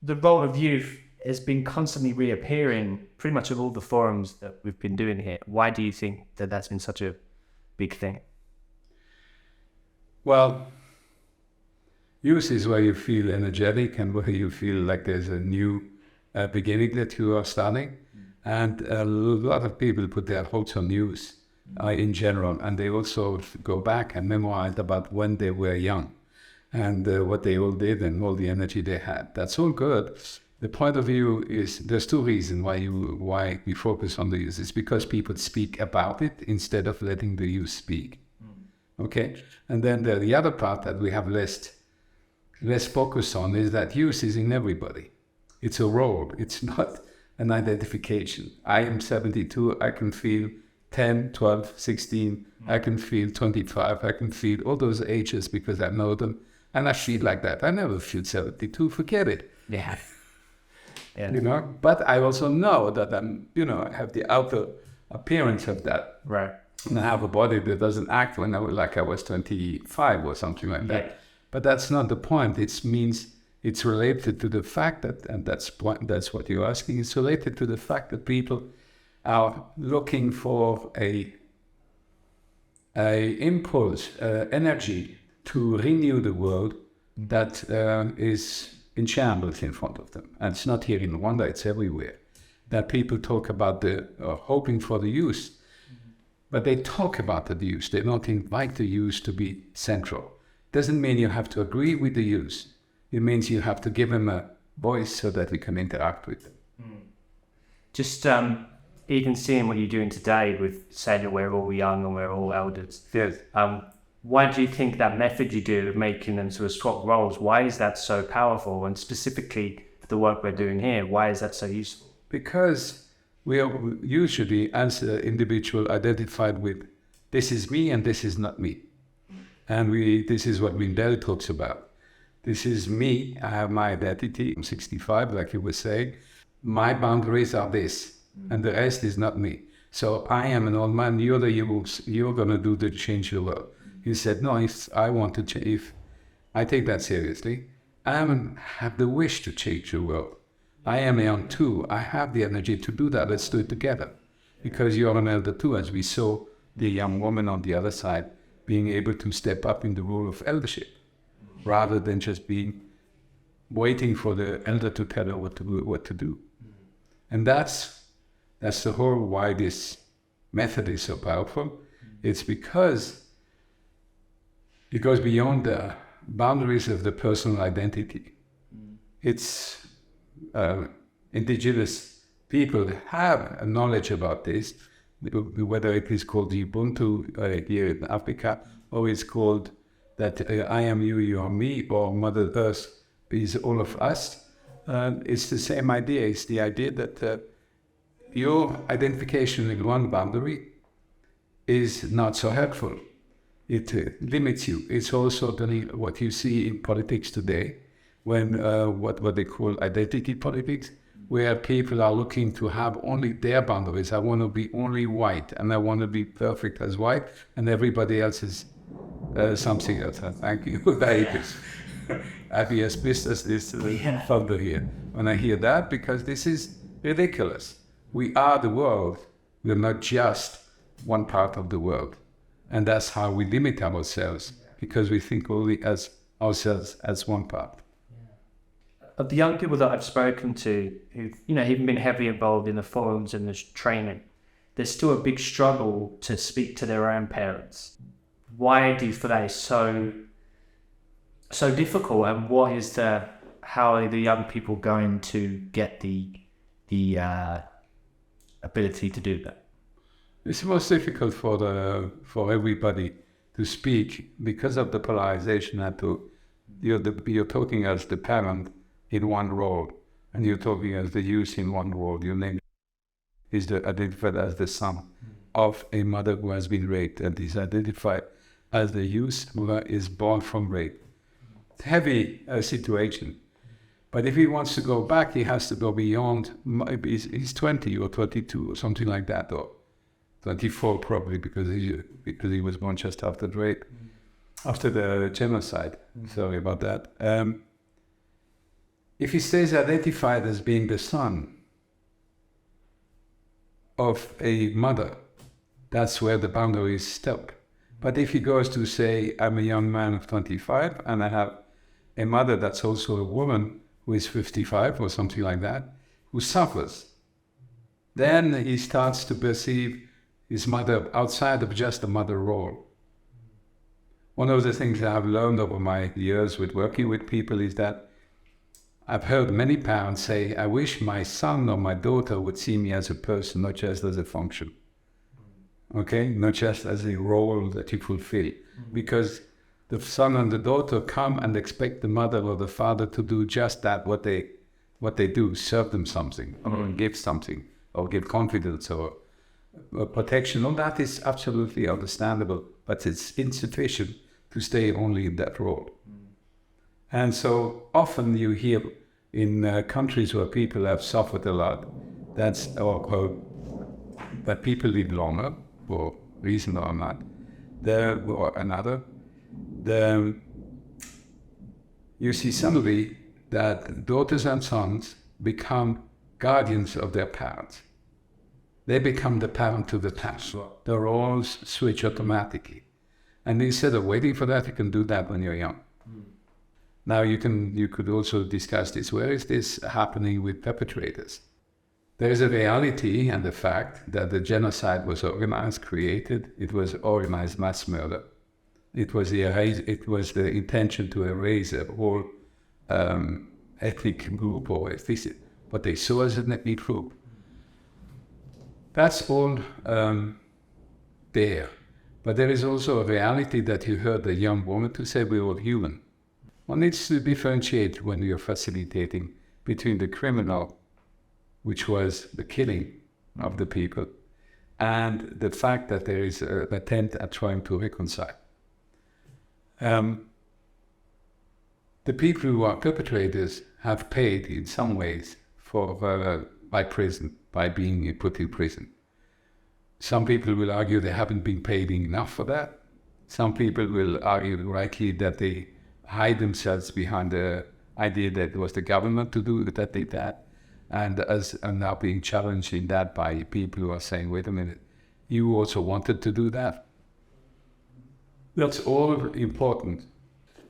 The role of youth has been constantly reappearing pretty much at all the forums that we've been doing here. Why do you think that that's been such a big thing? Well, youth is where you feel energetic and where you feel like there's a new beginning that you are starting. And a lot of people put their hopes on youth in general, and they also go back and memorize about when they were young and what they all did and all the energy they had. That's all good. The point of view is there's two reasons why we focus on the youth. It's because people speak about it instead of letting the youth speak. Okay, and then the other part that we have less focus on is that youth is in everybody. It's a role. It's not an identification. I am 72. I can feel 10, 12, 16. I can feel 25. I can feel all those ages because I know them. And I feel like that. I never feel 72. Forget it. Yeah. You know, but I also know that I'm, I have the outer appearance of that. Right. And I have a body that doesn't act when I was 25 or something like that. Yeah. But that's not the point. It means it's related to the fact that, and that's what you're asking, it's related to the fact that people are looking for a impulse, energy to renew the world that is in shambles in front of them. And it's not here in Rwanda, it's everywhere. That people talk about hoping for the youth, but they talk about the youth. They don't invite the youth to be central. Doesn't mean you have to agree with the youth. It means you have to give them a voice so that we can interact with them. Just even seeing what you're doing today with saying that we're all young and we're all elders. Yes. Why do you think that method you do of making them sort of swap roles, why is that so powerful? And specifically the work we're doing here, why is that so useful? Because we are usually, as an individual, identified with this is me and this is not me. And this is what Mindell talks about. This is me, I have my identity, I'm 65, like you were saying. My boundaries are this, and the rest is not me. So I am an old man, you're the youth, you're going to do the change the world. He said, no, if I want to change, if I take that seriously, I have the wish to change the world. I am young too, I have the energy to do that, let's do it together. Because you're an elder too, as we saw the young woman on the other side being able to step up in the role of eldership, rather than just waiting for the elder to tell her what to do. And that's the whole why this method is so powerful. It's because it goes beyond the boundaries of the personal identity. It's indigenous people have a knowledge about this, whether it is called Ubuntu here in Africa, or it's called that I am you, you are me, or Mother Earth is all of us. It's the same idea. It's the idea that your identification in one boundary is not so helpful. It limits you. It's also what you see in politics today, when what they call identity politics, where people are looking to have only their boundaries. I want to be only white, and I want to be perfect as white, and everybody else is something else. Thank you. I be as pissed as this thunder here when I hear that, because this is ridiculous. We are the world. We're not just one part of the world. And that's how we limit ourselves, because we think only as ourselves as one part. Of the young people that I've spoken to who've, even been heavily involved in the forums and the training, there's still a big struggle to speak to their own parents. Why do you feel that is so difficult, and how are the young people going to get the ability to do that? It's most difficult for everybody to speak because of the polarization. You're talking as the parent in one role, and you're talking as the youth in one role. Your name is identified as the son of a mother who has been raped, and is identified as the youth who is born from rape. It's a heavy situation. But if he wants to go back, he has to go beyond. Maybe he's 20 or 22 or something like that, or 24 probably, because he was born just after the rape, after the genocide. Sorry about that. If he stays identified as being the son of a mother, that's where the boundaries stop. But if he goes to say, I'm a young man of 25 and I have a mother that's also a woman who is 55 or something like that, who suffers, then he starts to perceive his mother outside of just the mother role. One of the things I've learned over my years with working with people is that I've heard many parents say, I wish my son or my daughter would see me as a person, not just as a function. Okay? Not just as a role that you fulfill. Because the son and the daughter come and expect the mother or the father to do just that, what they do, serve them something, or give something, or give confidence, or protection. All that is absolutely understandable, but it's insufficient to stay only in that role. And so often you hear in countries where people have suffered a lot, but people live longer, for reason or not, or another, you see suddenly that daughters and sons become guardians of their parents. They become the parent to the task. The roles switch automatically. And instead of waiting for that, you can do that when you're young. Now you could also discuss this. Where is this happening with perpetrators? There is a reality and the fact that the genocide was organized, created. It was organized mass murder. It was the intention to erase a whole ethnic group or ethnicity, what they saw as an ethnic group. That's all there. But there is also a reality that you heard a young woman to say we're all human. One needs to differentiate when you're facilitating between the criminal, which was the killing of the people, and the fact that there is an attempt at trying to reconcile. The people who are perpetrators have paid in some ways by being put in prison. Some people will argue they haven't been paid enough for that. Some people will argue rightly that they hide themselves behind the idea that it was the government that did that, and are now being challenged in that by people who are saying, wait a minute, you also wanted to do that? That's all important.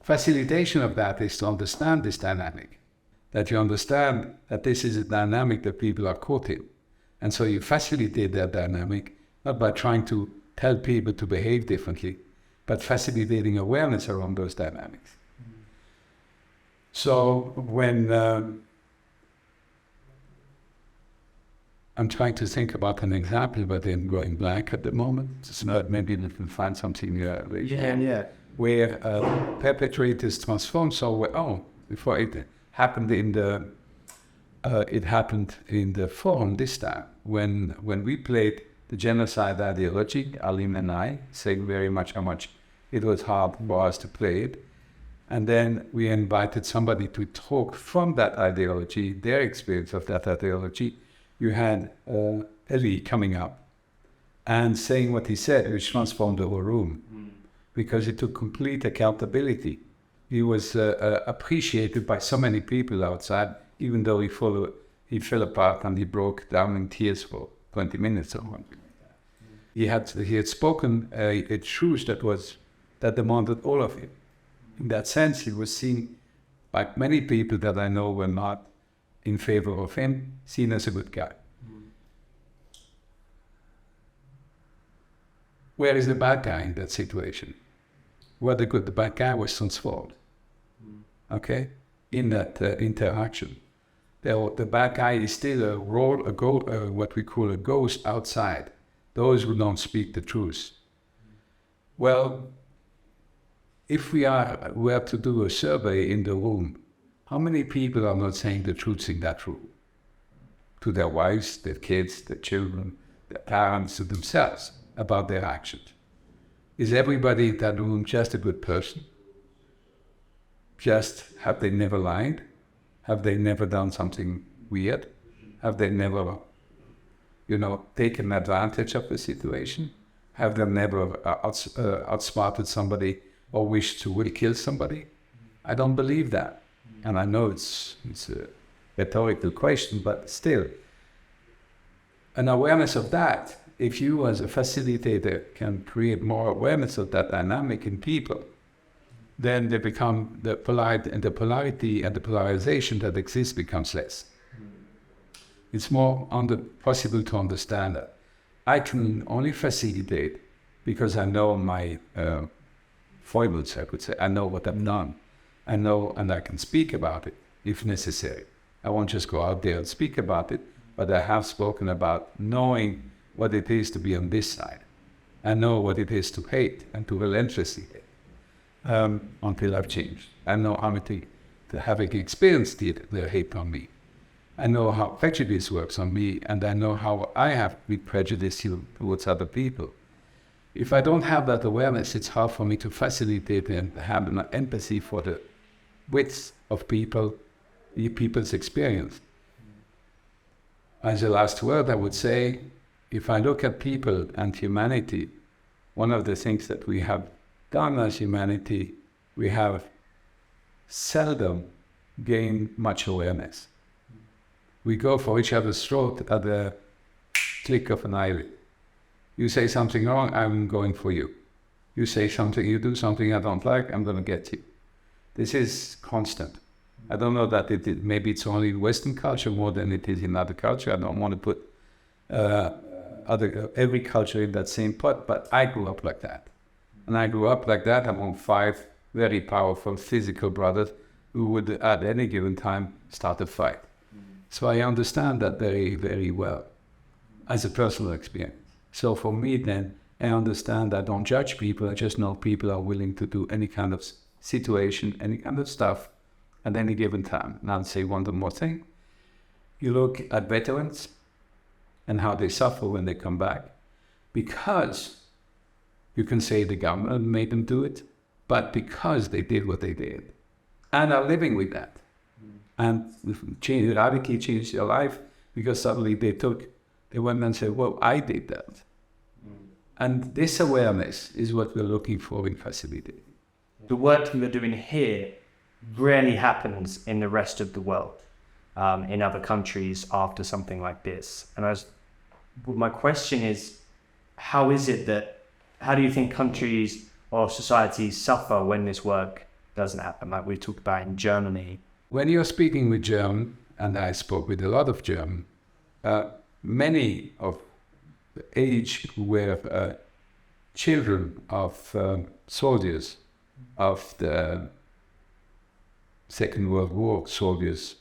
Facilitation of that is to understand this dynamic, that you understand that this is a dynamic that people are caught in. And so you facilitate that dynamic, not by trying to tell people to behave differently, but facilitating awareness around those dynamics. So when I'm trying to think about an example, but I'm going blank at the moment. So maybe we can find something where perpetrators transform. So before it happened in the forum this time when we played the genocide ideology, Arlene and I, saying very much how much it was hard for us to play it. And then we invited somebody to talk from that ideology, their experience of that ideology. You had Eli coming up and saying what he said, which transformed the whole room, because he took complete accountability. He was appreciated by so many people outside, even though he fell apart and he broke down in tears for 20 minutes or something like that. He had spoken a truth that demanded all of him. In that sense, he was seen by many people that I know were not in favor of him, seen as a good guy. Where is the bad guy in that situation? The bad guy was transformed. Okay? In that interaction. The bad guy is still what we call a ghost outside, those who don't speak the truth. Well, if we were to do a survey in the room, how many people are not saying the truth in that room? To their wives, their kids, their children, their parents, to themselves about their actions. Is everybody in that room just a good person? Have they never lied? Have they never done something weird? Have they never, taken advantage of the situation? Have they never outsmarted somebody or wished to really kill somebody? I don't believe that. And I know it's a rhetorical question, but still, an awareness of that, if you as a facilitator can create more awareness of that dynamic in people, then they become the polarity and the polarization that exists becomes less. It's more possible to understand that. I can only facilitate because I know my foibles, I could say. I know what I've done. I know, and I can speak about it if necessary. I won't just go out there and speak about it, but I have spoken about knowing what it is to be on this side. I know what it is to hate and to relentlessly hate until I've changed. I know how to having experienced the hate on me. I know how prejudice works on me, and I know how I have been prejudiced towards other people. If I don't have that awareness, it's hard for me to facilitate and have an empathy for the width of people's experience. As a last word, I would say, if I look at people and humanity, one of the things that we have done as humanity, we have seldom gained much awareness. We go for each other's throat at the click of an eyelid. You say something wrong, I'm going for you. You do something I don't like, I'm going to get you. This is constant. I don't know that maybe it's only in Western culture more than it is in other culture. I don't want to put every culture in that same pot, but I grew up like that. And I grew up like that among 5 very powerful physical brothers who would at any given time start a fight. So I understand that very, very well as a personal experience. So for me then, I understand I don't judge people, I just know people are willing to do any kind of situation, any kind of stuff at any given time. And I'll say one more thing. You look at veterans and how they suffer when they come back, because you can say the government made them do it, but because they did what they did and are living with that. And radically changed their life because suddenly they went and said, well, I did that. And this awareness is what we're looking for in facilitating. The work you're doing here rarely happens in the rest of the world, in other countries after something like this. And my question is, how do you think countries or societies suffer when this work doesn't happen, like we talked about in Germany? When you're speaking with German, and I spoke with a lot of German, many of the age who were children of soldiers of the Second World War soldiers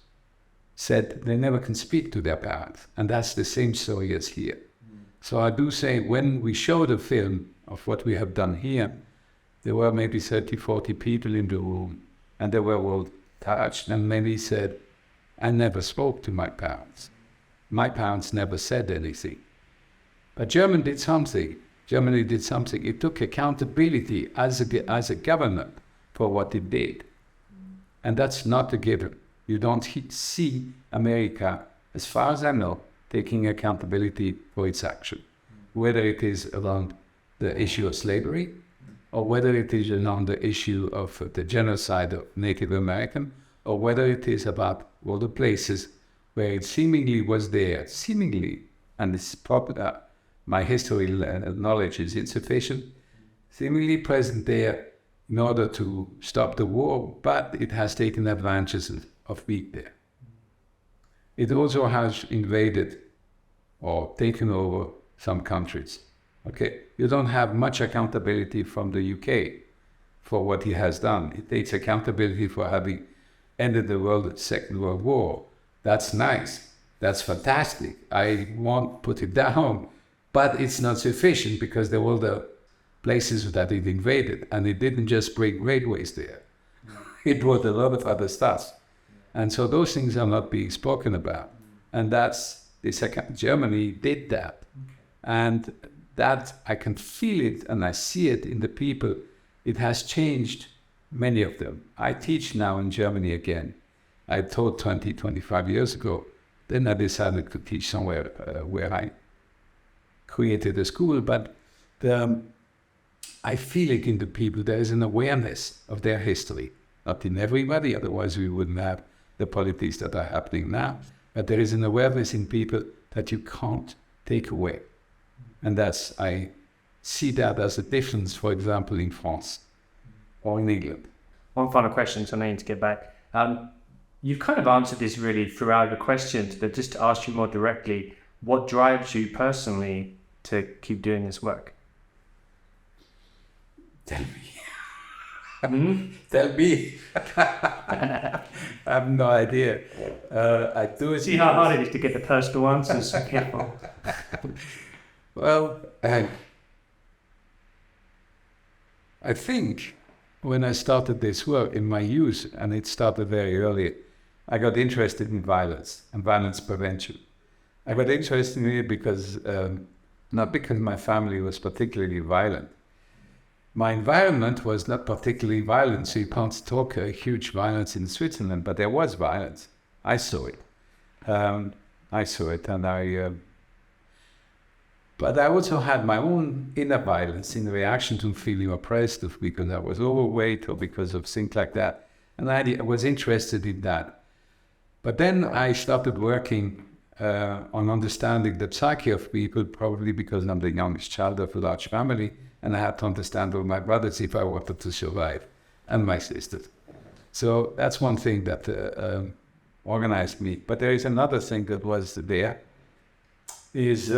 said they never can speak to their parents. And that's the same story as here. So I do say when we show the film of what we have done here, there were maybe 30, 40 people in the room, and they were all touched, and many said, I never spoke to my parents. My parents never said anything. But Germany did something. It took accountability as a government for what it did. And that's not a given. You don't see America, as far as I know, taking accountability for its action, whether it is around the issue of slavery, or whether it is around the issue of the genocide of Native American, or whether it is about all the places where it seemingly was there, and it's my history knowledge is insufficient, seemingly present there in order to stop the war, but it has taken advantage of being there. It also has invaded or taken over some countries. Okay, you don't have much accountability from the UK for what he has done. It takes accountability for having ended the Second World War. That's nice. That's fantastic. I won't put it down. But it's not sufficient because there were the places that it invaded, and it didn't just bring railways there. It brought a lot of other stuff. And so those things are not being spoken about. And that's the second. Germany did that. And that I can feel it and I see it in the people. It has changed many of them. I teach now in Germany again. I taught 20, 25 years ago. Then I decided to teach somewhere where I created a school. But I feel it in the people. There is an awareness of their history. Not in everybody, otherwise we wouldn't have the politics that are happening now. But there is an awareness in people that you can't take away. And I see that as a difference, for example, in France or in England. One final question, so I need to get back. You've kind of answered this really throughout the questions, but just to ask you more directly, what drives you personally to keep doing this work? Tell me. Tell me. I have no idea. I do it. See how hard it is to get the personal answers. Well, I think when I started this work in my youth, and it started very early, I got interested in violence and violence prevention. I got interested in it because, not because my family was particularly violent. My environment was not particularly violent, so you can't talk a huge violence in Switzerland, but there was violence. I saw it. And but I also had my own inner violence in reaction to feeling oppressed, because I was overweight or because of things like that. And I was interested in that. But then I started working on understanding the psyche of people, probably because I'm the youngest child of a large family, and I had to understand all my brothers if I wanted to survive, and my sisters. So that's one thing that organized me. But there is another thing that was there, is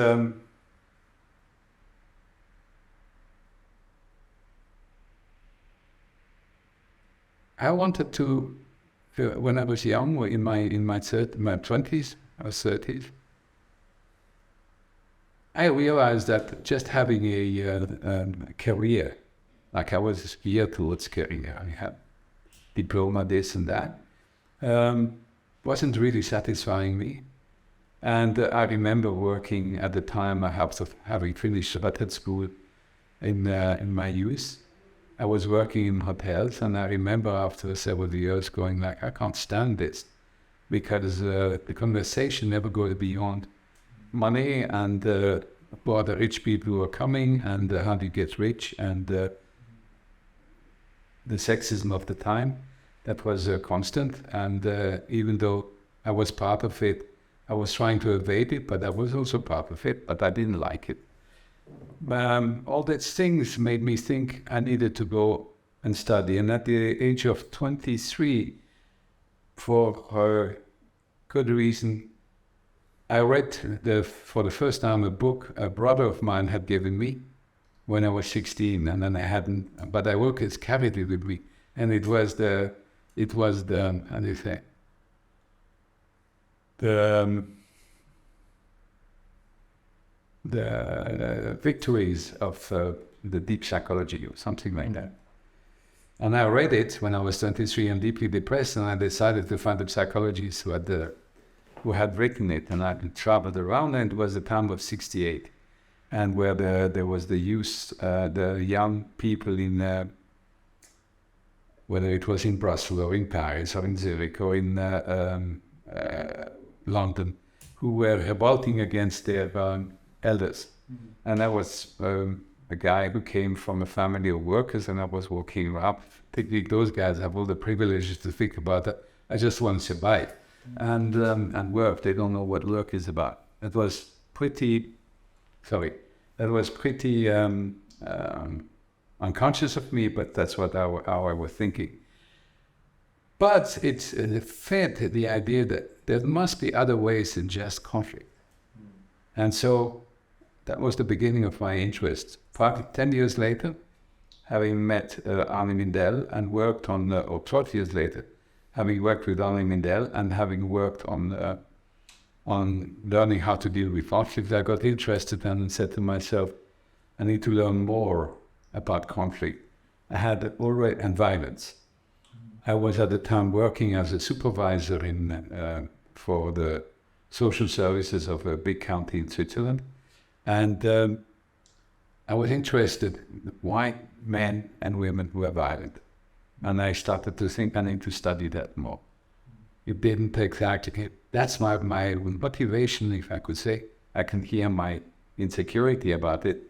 I wanted to, when I was young, in my 20s, I was 30s, I realized that just having a career, like I was geared towards career, I had diploma, this and that, wasn't really satisfying me. And I remember working at the time, having finished graduate school in my youth. I was working in hotels, and I remember after several years going like, I can't stand this, because the conversation never goes beyond money and what the rich people who are coming and how do you get rich, and the sexism of the time that was constant. And even though I was part of it, I was trying to evade it, but I was also part of it, but I didn't like it. All these things made me think I needed to go and study. And at the age of 23, for a good reason, I read for the first time a book a brother of mine had given me when I was 16, and then I hadn't, but I always carried it with me. And it was the how do you say, the victories of the deep psychology or something like that. And I read it when I was 23 and deeply depressed, and I decided to find a psychologist who had written it, and I traveled around, and it was the time of 68, and where there was the youth, the young people in, whether it was in Brussels or in Paris or in Zurich or in London, who were revolting against their elders. Mm-hmm. And I was a guy who came from a family of workers, and I was walking around thinking those guys have all the privileges to think about that. I just want to survive. Mm-hmm. And work. They don't know what work is about. That was pretty unconscious of me, but that's what how I was thinking. But it fed the idea that there must be other ways than just conflict. And so that was the beginning of my interest. 10 years later, having met Arne Mindell and worked on, or 12 years later, having worked with Arne Mindell and having worked on on learning how to deal with conflict, I got interested and said to myself, I need to learn more about conflict. I had already, and violence. I was at the time working as a supervisor for the social services of a big county in Switzerland. And I was interested in why men and women were violent. And I started to think I need to study that more. It didn't exactly, that's my motivation, if I could say. I can hear my insecurity about it.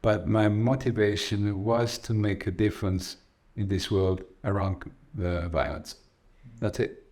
But my motivation was to make a difference in this world around the violence. That's it.